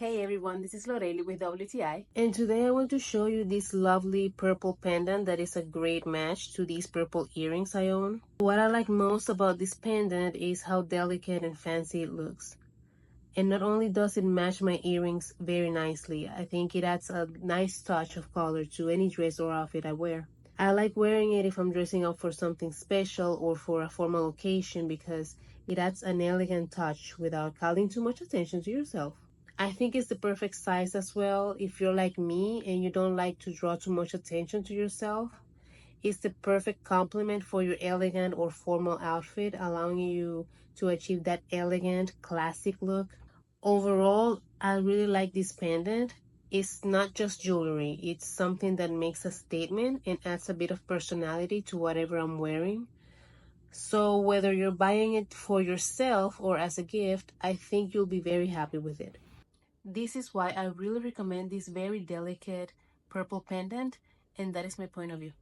Hey everyone, this is Loreli with WTI. And today I want to show you this lovely purple pendant that is a great match to these purple earrings I own. What I like most about this pendant is how delicate and fancy it looks. And not only does it match my earrings very nicely, I think it adds a nice touch of color to any dress or outfit I wear. I like wearing it if I'm dressing up for something special or for a formal occasion because it adds an elegant touch without calling too much attention to yourself. I think it's the perfect size as well if you're like me and you don't like to draw too much attention to yourself. It's the perfect complement for your elegant or formal outfit, allowing you to achieve that elegant, classic look. Overall, I really like this pendant. It's not just jewelry, it's something that makes a statement and adds a bit of personality to whatever I'm wearing. So whether you're buying it for yourself or as a gift, I think you'll be very happy with it. This is why I really recommend this very delicate purple pendant, and that is my point of view.